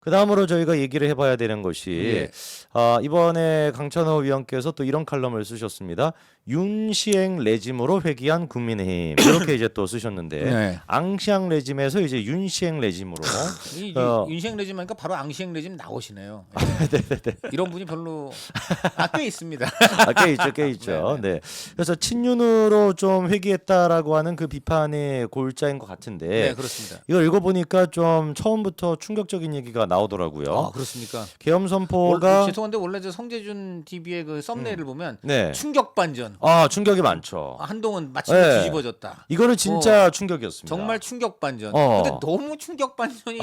그다음으로 저희가 얘기를 해봐야 되는 것이 예. 이번에 강찬호 위원께서 또 이런 칼럼을 쓰셨습니다. 윤시행 레짐으로 회귀한 국민의힘 이렇게 이제 또 쓰셨는데 네. 앙시앙 레짐에서 이제 윤시행 레짐으로 이 어, 윤시행 레짐 하니까 바로 앙시행 레짐 나오시네요. 예. 이런 분이 별로 꽤 있습니다. 꽤 있죠, 꽤 있죠. 네, 네. 그래서 친윤으로 좀 회귀했다라고 하는 그 비판의 골자인 것 같은데 네, 그렇습니다. 이걸 읽어보니까 좀 처음부터 충격적인 얘기가 나오더라고요. 그렇습니까? 계엄 선포가 죄송한데 원래 저 성재준 TV의 그 썸네일을 보면 네. 충격 반전. 충격이 많죠. 한동훈 마침내 네. 뒤집어졌다. 이거는 진짜 충격이었습니다. 정말 충격 반전. 어. 근데 너무 충격 반전이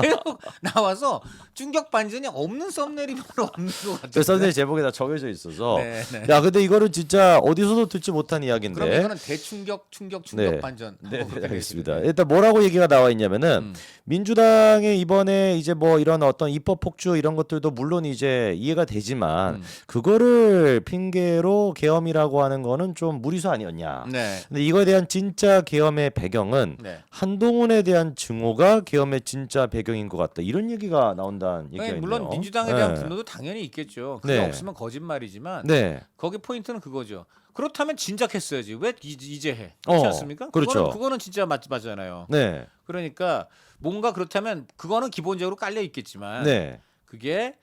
계속 나와서 충격 반전이 없는 썸네일이 별로 없는 것 같아요. 그 선생님 제목에 다 정해져 있어서 네, 네. 야 근데 이거는 진짜 어디서도 듣지 못한 이야기인데 그럼 이거는 대충격 충격 네. 반전. 네, 그렇게 알겠습니다. 되시는데. 일단 뭐라고 얘기가 나와 있냐면은 민주당의 이번에 이제 뭐 이런 어떤 입법 폭주 이런 것들도 물론 이제 이해가 되지만 그거를 핑계로 계엄이라고 하는 거는 좀 무리수 아니었냐. 네. 근데 이거에 대한 진짜 계엄의 배경은 네. 한동훈에 대한 증오가 계엄의 진짜 배경인 것 같다. 이런 얘기가 나온다는 얘기가 네, 있네요. 물론 민주당에 대한 네. 분노도 당연히 있겠죠. 그게 네. 없으면 거짓말이지만 네. 거기 포인트는 그거죠. 그렇다면 진작했어야지. 왜 이제 해? 그렇지 않습니까? 그렇죠. 그거는 진짜 맞잖아요. 네. 그러니까 뭔가 그렇다면 그거는 기본적으로 깔려 있겠지만 네. 그게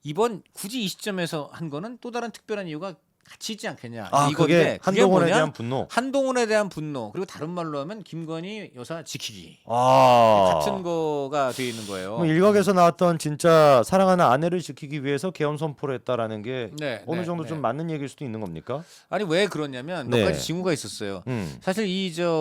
이번 굳이 이 시점에서 한 거는 또 다른 특별한 이유가 같이 있지 않겠냐. 그게 한동훈에 뭐냐? 대한 분노. 한동훈에 대한 분노. 그리고 다른 말로 하면 김건희 여사 지키기. 아. 같은 거가 돼 있는 거예요. 그럼 일각에서 나왔던 진짜 사랑하는 아내를 지키기 위해서 계엄 선포를 했다라는 게 네, 어느 네, 정도 네. 좀 맞는 얘기일 수도 있는 겁니까? 아니 왜 그러냐면 네. 몇 가지 징후가 있었어요. 사실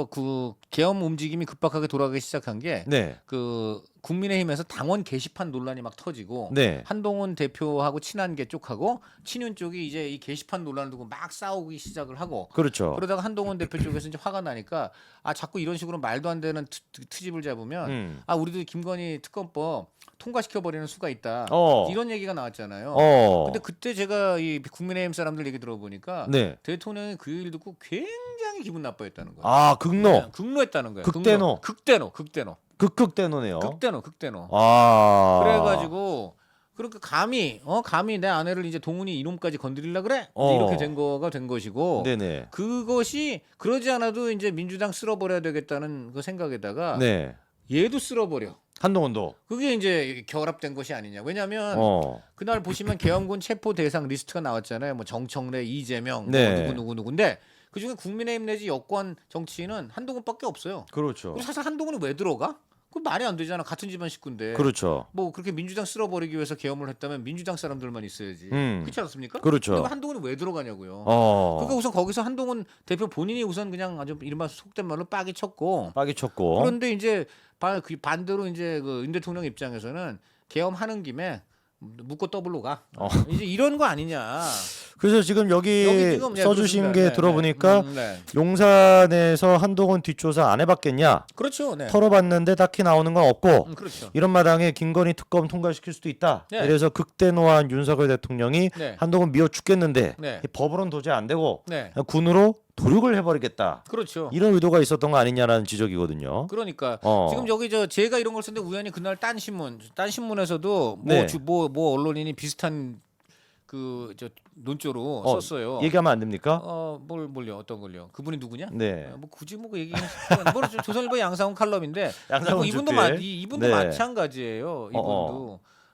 그 계엄 움직임이 급박하게 돌아가기 시작한 게 네. 그 국민의힘에서 당원 게시판 논란이 막 터지고 네. 한동훈 대표하고 친한 게 쪽하고 친윤 쪽이 이제 이 게시판 논란을 두고 막 싸우기 시작을 하고 그렇죠. 그러다가 한동훈 대표 쪽에서 이제 화가 나니까 자꾸 이런 식으로 말도 안 되는 트집을 잡으면 우리도 김건희 특검법 통과시켜 버리는 수가 있다. 이런 얘기가 나왔잖아요. 근데 그때 제가 이 국민의힘 사람들 얘기 들어보니까 네. 대통령이 그 얘기를 듣고 굉장히 기분 나빠했다는 거예요. 극노. 극노했다는 거예요. 극대노. 극대노. 극대노네요. 극대노. 그래가지고 그러니까 감히 내 아내를 이제 동훈이 이놈까지 건드리려 그래? 이제 이렇게 된 거가 된 것이고 네네. 그것이 그러지 않아도 이제 민주당 쓸어버려야 되겠다는 그 생각에다가 네. 얘도 쓸어버려. 한동훈도. 그게 이제 결합된 것이 아니냐. 왜냐하면 그날 보시면 계엄군 체포 대상 리스트가 나왔잖아요. 뭐 정청래, 이재명, 네. 뭐 누구인데 그중에 국민의힘 내지 여권 정치인은 한동훈밖에 없어요. 그렇죠. 그리고 사실 한동훈이 왜 들어가? 그 말이 안 되잖아. 같은 집안 식구인데. 그렇죠. 뭐 그렇게 민주당 쓸어버리기 위해서 계엄을 했다면 민주당 사람들만 있어야지. 그렇지 않습니까? 그렇죠. 근데 한동훈이 왜 들어가냐고요. 그러니까 우선 거기서 한동훈 대표 본인이 우선 그냥 아주 이른바 속된 말로 빡이 쳤고. 그런데 이제 반대로 이제 그 윤 대통령 입장에서는 계엄하는 김에 묻고 더블로 가. 이제 이런 거 아니냐. 그래서 지금 여기 지금, 써주신 게 네, 들어보니까 네. 용산에서 한동훈 뒷조사 안 해봤겠냐? 그렇죠. 네. 털어봤는데 딱히 나오는 건 없고 그렇죠. 이런 마당에 김건희 특검 통과시킬 수도 있다. 네. 그래서 극대노한 윤석열 대통령이 네. 한동훈 미워 죽겠는데 네. 이 법으로는 도저히 안 되고 네. 군으로 도륙을 해버리겠다. 그렇죠. 이런 의도가 있었던 거 아니냐라는 지적이거든요. 그러니까 지금 여기 제가 이런 걸 썼는데 우연히 그날 딴 신문에서도 네. 뭐 언론인이 비슷한 논조로 썼어요. 얘기하면 안 됩니까? 뭘요? 어떤 걸요? 그분이 누구냐? 네. 뭐 굳이 뭐 얘기는 뭐 조선일보 양상훈 칼럼인데 양상훈 이분도 주필. 이분도 네. 마찬가지예요.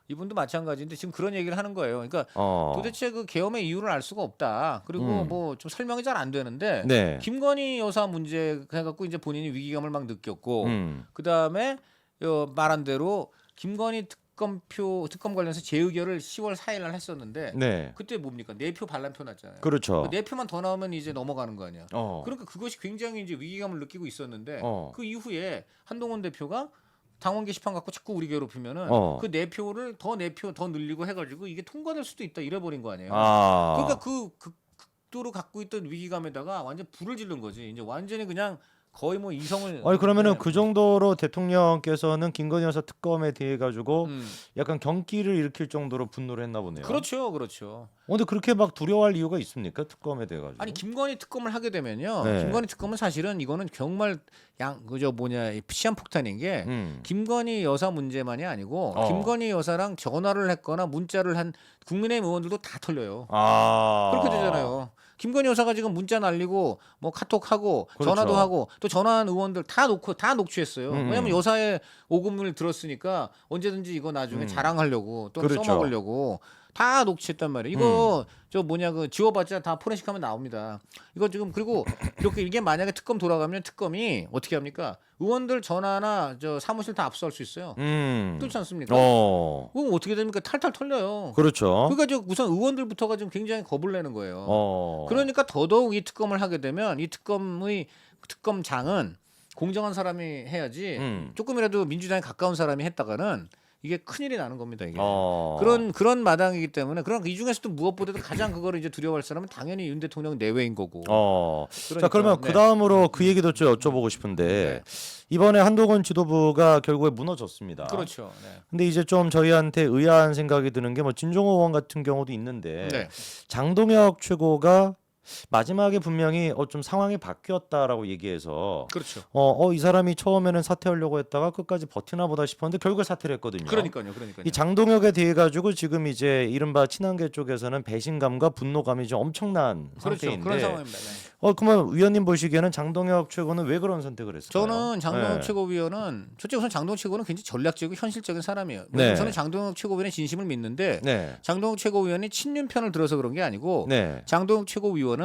이분도 마찬가지인데 지금 그런 얘기를 하는 거예요. 그러니까 도대체 그 계엄의 이유를 알 수가 없다. 그리고 뭐 좀 설명이 잘 안 되는데 네. 김건희 여사 문제 해갖고 이제 본인이 위기감을 막 느꼈고 그 다음에 말한 대로 김건희 특검 관련해서 재의결을 10월 4일 날 했었는데 네. 그때 뭡니까? 4표 반란표 났잖아요. 그렇죠. 4표만 더 나오면 이제 넘어가는 거 아니야. 그러니까 그것이 굉장히 이제 위기감을 느끼고 있었는데 그 이후에 한동훈 대표가 당원 게시판 갖고 자꾸 우리 괴롭히면은 그 4표를 더 4표 더 늘리고 해가지고 이게 통과될 수도 있다 이래버린 거 아니에요. 그러니까 그 극도로 갖고 있던 위기감에다가 완전 불을 지른 거지. 이제 완전히 그냥 거의 뭐 이성을. 아니 그러면은 그 정도로 대통령께서는 김건희 여사 특검에 대해 가지고 약간 경기를 일으킬 정도로 분노를 했나 보네요. 그렇죠, 그렇죠. 근데 그렇게 막 두려워할 이유가 있습니까? 특검에 대해 가지고. 아니 김건희 특검을 하게 되면요. 네. 김건희 특검은 사실은 이거는 정말 그저 뭐냐 시한폭탄인 게 김건희 여사 문제만이 아니고 김건희 여사랑 전화를 했거나 문자를 한 국민의힘 의원들도 다 털려요. 그렇게 되잖아요. 김건희 여사가 지금 문자 날리고 뭐 카톡하고 그렇죠. 전화도 하고 또 전화한 의원들 다 녹취했어요. 왜냐하면 여사의 오금을 들었으니까 언제든지 이거 나중에 자랑하려고 또는 그렇죠. 써먹으려고 다 녹취했단 말이에요. 이거 저 뭐냐 그 지워봤자 다 포렌식하면 나옵니다. 이거 지금 그리고 이렇게 이게 만약에 특검 돌아가면 특검이 어떻게 합니까? 의원들 전화나 저 사무실 다 압수할 수 있어요. 그렇지 않습니까? 그럼 어떻게 됩니까? 탈탈 털려요. 그렇죠. 그러니까 저 우선 의원들부터가 지금 굉장히 겁을 내는 거예요. 그러니까 더더욱 이 특검을 하게 되면 이 특검장은 공정한 사람이 해야지 조금이라도 민주당에 가까운 사람이 했다가는 이게 큰일이 나는 겁니다. 이게 그런 마당이기 때문에 이 중에서도 무엇보다도 가장 그거를 이제 두려워할 사람은 당연히 윤 대통령 내외인 거고. 그러니까, 자 그러면 그 다음으로 그 얘기도 좀 여쭤보고 싶은데 이번에 한동훈 지도부가 결국에 무너졌습니다. 그렇죠. 네. 근데 이제 좀 저희한테 의아한 생각이 드는 게 뭐 진종호 의원 같은 경우도 있는데 장동혁 최고가 마지막에 분명히 좀 상황이 바뀌었다라고 얘기해서 그렇죠. 이 사람이 처음에는 사퇴하려고 했다가 끝까지 버티나 보다 싶었는데 결국에 사퇴를 했거든요. 그러니까요. 이 장동혁에 대해 가지고 지금 이제 이른바 친한계 쪽에서는 배신감과 분노감이 좀 엄청난 상태인데. 그런 상황입니다. 그러면 위원님 보시기에는 장동혁 최고는 왜 그런 선택을 했을까요? 저는 장동혁 최고위원은 솔직히 우선 장동혁 최고는 굉장히 전략적이고 현실적인 사람이에요. 저는 장동혁 최고위원의 진심을 믿는데 장동혁 최고위원이 친윤 편을 들어서 그런 게 아니고 장동혁 최고위원은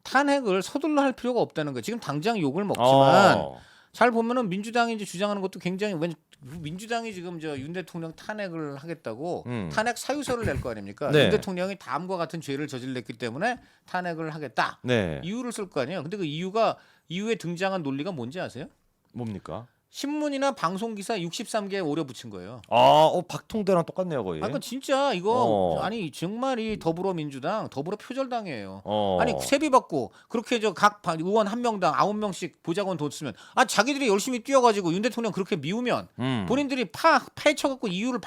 탄핵을 서둘러 할 필요가 없다는 거예요. 지금 당장 욕을 먹지만 잘 보면은 민주당이 이제 주장하는 것도 굉장히 민주당이 지금 저 윤 대통령 탄핵을 하겠다고 탄핵 사유서를 낼 거 아닙니까? 윤 대통령이 다음과 같은 죄를 저질렀기 때문에 탄핵을 하겠다. 이유를 쓸 거 아니에요. 근데 그 이유에 등장한 논리가 뭔지 아세요? 뭡니까? 신문이나 방송 기사 63개 오려 붙인 거예요. 박통대랑 똑같네요, 거의. 그러니까 진짜 이거 아니 정말 이 더불어민주당, 더불어 표절당이에요. 아니 세비 받고 그렇게 저 각 의원 한 명당 9명씩 보좌관 돈 쓰면 자기들이 열심히 뛰어가지고 윤 대통령 그렇게 미우면 본인들이 파헤쳐갖고 이유를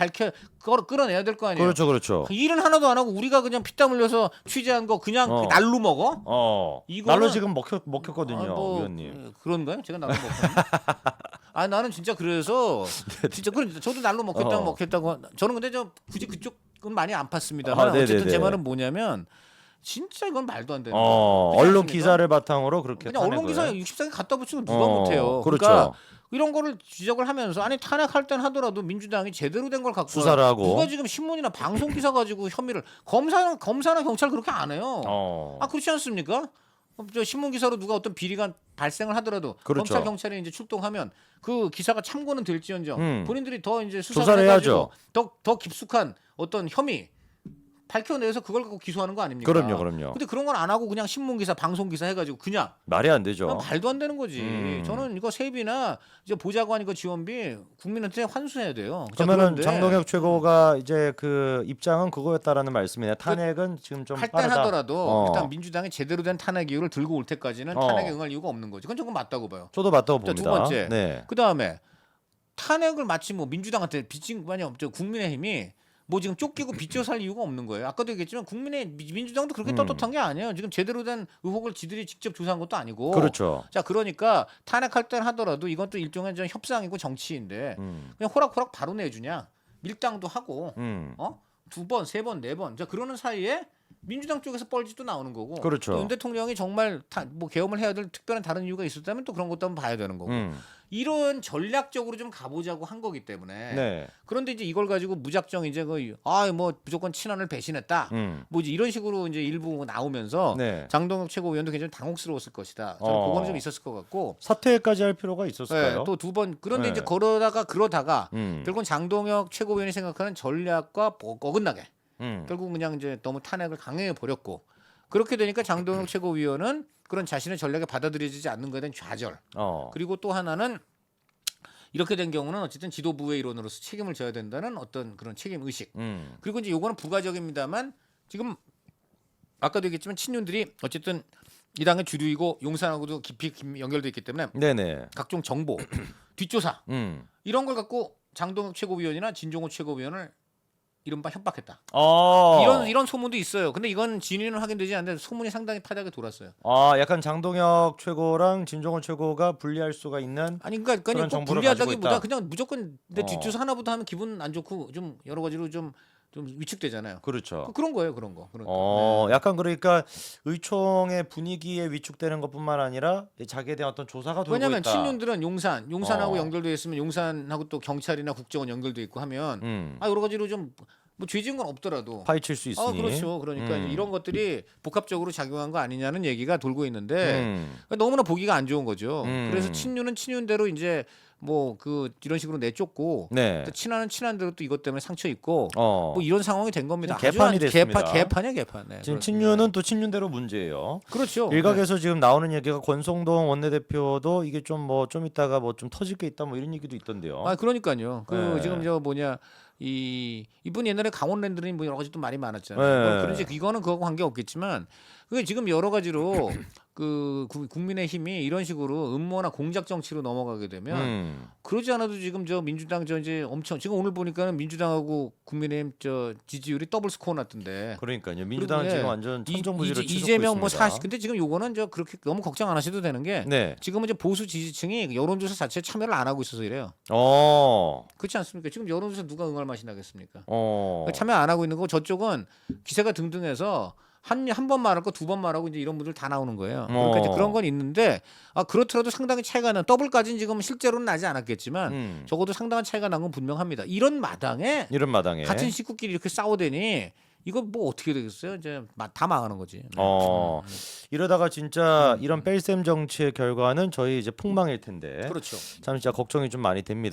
끌어내야 될 거 아니에요. 그렇죠. 일은 하나도 안 하고 우리가 그냥 피땀 흘려서 취재한 거 그냥 날로 먹어? 날로 지금 먹혔거든요, 위원님. 그런가요? 제가 날로 먹었나? 나는 진짜 그래서 진짜 저도 날로 먹겠다고 저는 근데 굳이 그쪽은 많이 안 팠습니다만 어쨌든 제 말은 뭐냐면 진짜 이건 말도 안 되는 거예요. 언론 기사를 바탕으로 그렇게 그냥 언론 기사에 64개 갖다 붙이면 누가 못해요. 그러니까 이런 거를 지적을 하면서 탄핵할 땐 하더라도 민주당이 제대로 된 걸 갖고 수사를 하고 누가 지금 신문이나 방송 기사 가지고 혐의를 검사나 경찰 그렇게 안 해요. 그렇지 않습니까? 저 신문 기사로 누가 어떤 비리가 발생을 하더라도 검찰 경찰이 이제 출동하면 그 기사가 참고는 될지언정 본인들이 더 이제 수사를 해가지고 더 깊숙한 어떤 혐의 밝혀내서 그걸 갖고 기소하는 거 아닙니까? 그럼요. 근데 그런 건 안 하고 그냥 신문 기사, 방송 기사 해가지고 그냥 말이 안 되죠. 말도 안 되는 거지. 저는 이거 세비나 이제 보좌관 이거 지원비 국민한테 환수해야 돼요. 그러면은 장동혁 최고가 이제 그 입장은 그거였다라는 말씀이네요. 탄핵은 지금 좀 할 땐 하더라도 일단 민주당이 제대로 된 탄핵 이유를 들고 올 때까지는 탄핵에 응할 이유가 없는 거지. 그건 조금 맞다고 봐요. 저도 맞다고 봅니다. 두 번째, 그 다음에 탄핵을 마치 뭐 민주당한테 빚진 거 아니야? 국민의힘이 뭐 지금 쫓기고 빚져 살 이유가 없는 거예요. 아까도 얘기했지만 민주당도 그렇게 떳떳한 게 아니에요. 지금 제대로 된 의혹을 지들이 직접 조사한 것도 아니고. 그렇죠. 자, 그러니까 탄핵할 땐 하더라도 이건 또 일종의 좀 협상이고 정치인데 그냥 호락호락 바로 내주냐? 밀당도 하고 두 번, 세 번, 네 번. 자, 그러는 사이에 민주당 쪽에서 뻘짓도 나오는 거고. 그렇죠. 윤 대통령이 정말 뭐 계엄을 해야 될 특별한 다른 이유가 있었다면 또 그런 것도 한번 봐야 되는 거고. 이런 전략적으로 좀 가보자고 한 거기 때문에. 그런데 이제 이걸 가지고 무작정 이제 뭐 무조건 친한을 배신했다. 뭐 이제 이런 식으로 이제 일부 나오면서 장동혁 최고위원도 굉장히 당혹스러웠을 것이다. 저는 그거는 좀 있었을 것 같고. 사퇴까지 할 필요가 있었을까요? 또 두 번. 그런데 이제 그러다가 결국은 장동혁 최고위원이 생각하는 전략과 어긋나게. 결국 그냥 이제 너무 탄핵을 강행해 버렸고 그렇게 되니까 장동혁 최고위원은 그런 자신의 전략에 받아들여지지 않는 것에 대한 좌절. 그리고 또 하나는 이렇게 된 경우는 어쨌든 지도부의 일원으로서 책임을 져야 된다는 어떤 그런 책임 의식. 그리고 이제 요거는 부가적입니다만 지금 아까도 얘기했지만 친윤들이 어쨌든 이 당의 주류이고 용산하고도 깊이 연결돼 있기 때문에 네네. 각종 정보, 뒷조사 음. 이런 걸 갖고 장동혁 최고위원이나 진종호 최고위원을 이른바 협박했다. 이런 소문도 있어요. 근데 이건 진위는 확인되지 않는데 소문이 상당히 파다하게 돌았어요. 약간 장동혁 최고랑 진종호 최고가 분리할 수가 있는. 아니 그러니까 그런 꼭 정보를 분리하다기보다 가지고 있다. 그냥 무조건 내 뒷조사 하나부터 하면 기분 안 좋고 좀 여러 가지로 좀 위축되잖아요. 그렇죠. 그런 거예요, 그런 거. 약간 그러니까 의총의 분위기에 위축되는 것뿐만 아니라 자기에 대한 어떤 조사가 돌고 왜냐하면 있다. 친윤들은 용산하고 연결돼 있으면 용산하고 또 경찰이나 국정원 연결돼 있고 하면 여러 가지로 좀 뭐 죄진 건 없더라도 파헤칠 수 있으니. 그렇죠. 그러니까 이런 것들이 복합적으로 작용한 거 아니냐는 얘기가 돌고 있는데 너무나 보기가 안 좋은 거죠. 그래서 친윤은 친윤대로 이제 뭐 이런 식으로 내쫓고 네. 또 친한은 친한대로 또 이것 때문에 상처 있고 뭐 이런 상황이 된 겁니다. 개판이 됐습니다. 개판이야 개판. 네, 지금 그렇습니다. 친윤은 또 친윤대로 문제예요. 그렇죠. 일각에서 지금 나오는 얘기가 권성동 원내대표도 이게 좀 이따가 뭐 좀 터질 게 있다 뭐 이런 얘기도 있던데요. 그러니까요. 네. 지금 이분 옛날에 강원랜드니 뭐 여러 가지 또 말이 많았잖아요. 네. 그런지 이거는 그거하고 관계 없겠지만 그게 지금 여러 가지로 국민의힘이 이런 식으로 음모나 공작 정치로 넘어가게 되면 그러지 않아도 지금 민주당 이제 엄청 지금 오늘 보니까는 민주당하고 국민의힘 지지율이 더블 스코어 났던데. 그러니까요. 민주당은 지금 완전 천정부지로 치솟고 이재명 뭐 있습니다. 40. 근데 지금 요거는 그렇게 너무 걱정 안 하셔도 되는 게 네. 지금은 이제 보수 지지층이 여론조사 자체에 참여를 안 하고 있어서 이래요. 그렇지 않습니까? 지금 여론조사 누가 응할 맛이 나겠습니까? 참여 안 하고 있는 거고 저쪽은 기세가 등등해서 한 번 말할 거 두 번 말하고 이제 이런 분들 다 나오는 거예요. 그러니까 이제 그런 건 있는데 그렇더라도 상당히 차이가 나는 더블까지는 지금 실제로는 나지 않았겠지만 적어도 상당한 차이가 난 건 분명합니다. 이런 마당에 같은 식구끼리 이렇게 싸우더니 이거 뭐 어떻게 되겠어요? 이제 다 망하는 거지. 이러다가 진짜 이런 뺄셈 정치의 결과는 저희 이제 폭망일 텐데. 그렇죠. 참 진짜 걱정이 좀 많이 됩니다.